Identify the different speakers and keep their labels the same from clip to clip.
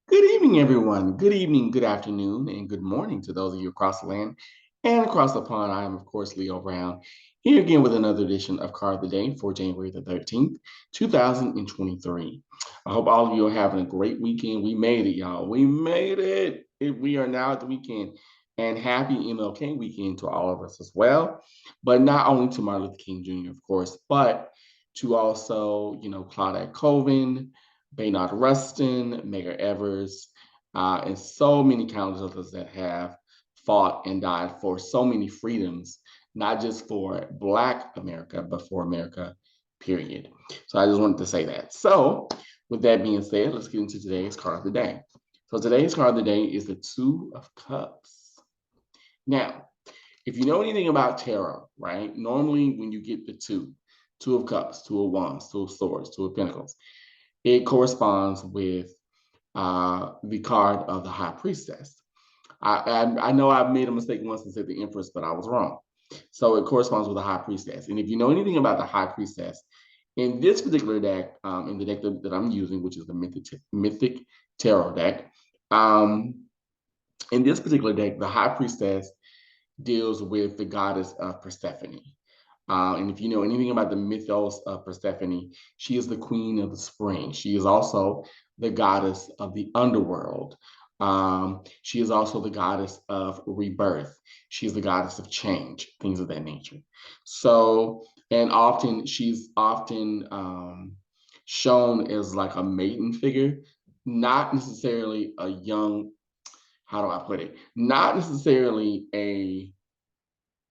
Speaker 1: Good evening, everyone. Good evening, good afternoon, and good morning to those of you across the land and across the pond. I am, of course, Leo Brown, here again with another edition of Card of the Day for January the 13th, 2023. I hope all of you are having a great weekend. We made it, y'all. We made it. We are now at the weekend. And happy MLK weekend to all of us as well. But not only to Martin Luther King Jr., of course, but to also, Claudette Colvin, Baynard Rustin, Medgar Evers, and so many countless others that have fought and died for so many freedoms, not just for Black America, but for America, period. So I just wanted to say that. So, with that being said, let's get into today's card of the day. So, today's card of the day is the Two of Cups. Now, if you know anything about tarot, right, normally when you get the Two of Cups, Two of Wands, Two of Swords, Two of Pentacles, it corresponds with the card of the High Priestess. I know I made a mistake once and said the Empress, but I was wrong. So it corresponds with the High Priestess. And if you know anything about the High Priestess, in this particular deck, in the deck that I'm using, which is the Mythic Tarot deck, um, in this particular deck, the High Priestess deals with the goddess of Persephone. And if you know anything about the mythos of Persephone, she is the queen of the spring. She is also the goddess of the underworld. She is also the goddess of rebirth. She is the goddess of change, things of that nature. So, and often she's often shown as like a maiden figure, not necessarily a young, how do I put it? Not necessarily a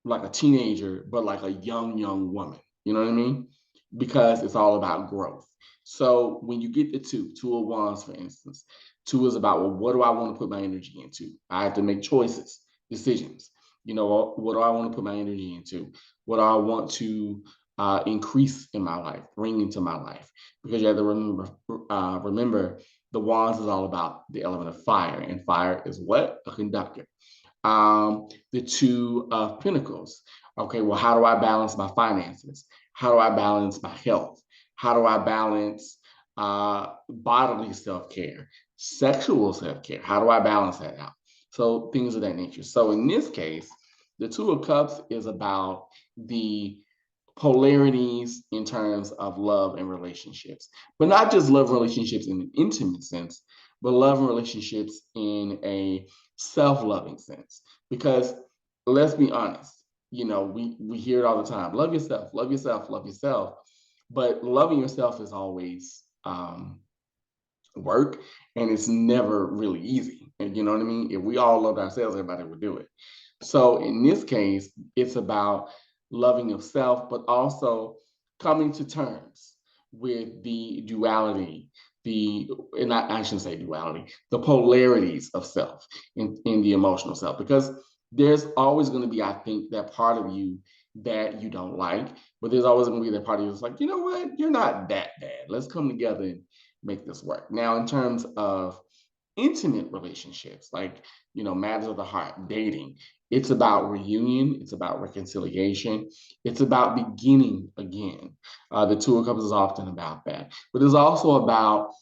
Speaker 1: like a teenager, but like a young woman. You know what I mean? Because it's all about growth. So when you get the two of wands, for instance, two is about, well, what do I want to put my energy into? I have to make choices, decisions. What do I want to put my energy into? What do I want to increase in my life, bring into my life? Because you have to remember the wands is all about the element of fire, and fire is what? A conductor. The Two of Pentacles. Okay, well, how do I balance my finances? How do I balance my health? How do I balance bodily self care, sexual self care? How do I balance that out? So, things of that nature. So, in this case, the Two of Cups is about the polarities in terms of love and relationships, but not just love relationships in an intimate sense, but love and relationships in a self-loving sense. Because let's be honest, we hear it all the time: love yourself, love yourself, love yourself. But loving yourself is always work, and it's never really easy. And you know what I mean? If we all loved ourselves, everybody would do it. So in this case, it's about loving yourself, but also coming to terms with the duality, and I shouldn't say duality, the polarities of self in the emotional self. Because there's always going to be, I think, that part of you that you don't like, but there's always going to be that part of you that's like, you know what, you're not that bad. Let's come together and make this work. Now, in terms of intimate relationships, like, matters of the heart, dating, it's about reunion, it's about reconciliation, it's about beginning again. The Two of Cups is often about that, but it's also about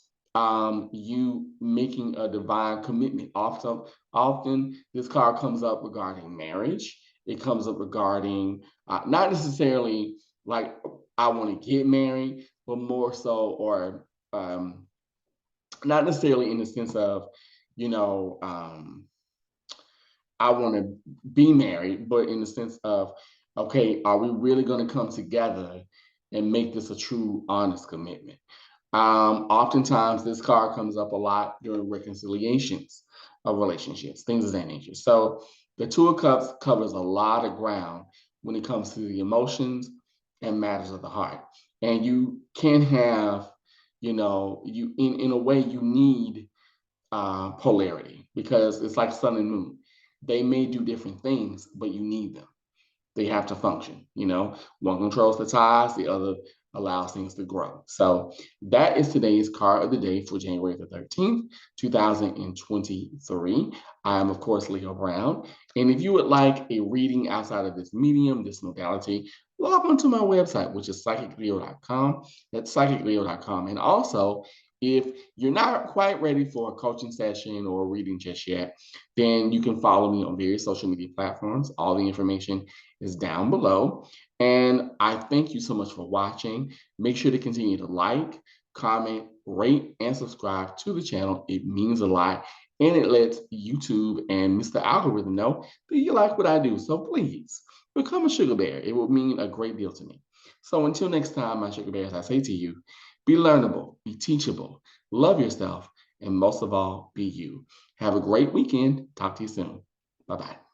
Speaker 1: you making a divine commitment. Often this card comes up regarding marriage. It comes up regarding not necessarily like I want to get married, but more so, or not necessarily in the sense of, you know, I want to be married, but in the sense of, okay, are we really going to come together and make this a true, honest commitment? Oftentimes, this card comes up a lot during reconciliations of relationships, things of that nature. So, the Two of Cups covers a lot of ground when it comes to the emotions and matters of the heart. And you can have, you in a way, you need polarity, because it's like sun and moon. They may do different things, but you need them. They have to function. One controls the tides, the other allows things to grow. So that is today's card of the day for January the 13th, 2023. I am, of course, Leo Brown. And if you would like a reading outside of this medium, this modality, log on to my website, which is psychicleo.com. That's psychicleo.com. And also, If you're not quite ready for a coaching session or reading just yet, then you can follow me on various social media platforms. All the information is down below. And I thank you so much for watching. Make sure to continue to like, comment, rate, and subscribe to the channel. It means a lot. And it lets YouTube and Mr. Algorithm know that you like what I do. So please become a sugar bear. It will mean a great deal to me. So until next time, my sugar bears, I say to you, be learnable, be teachable, love yourself, and most of all, be you. Have a great weekend. Talk to you soon. Bye bye.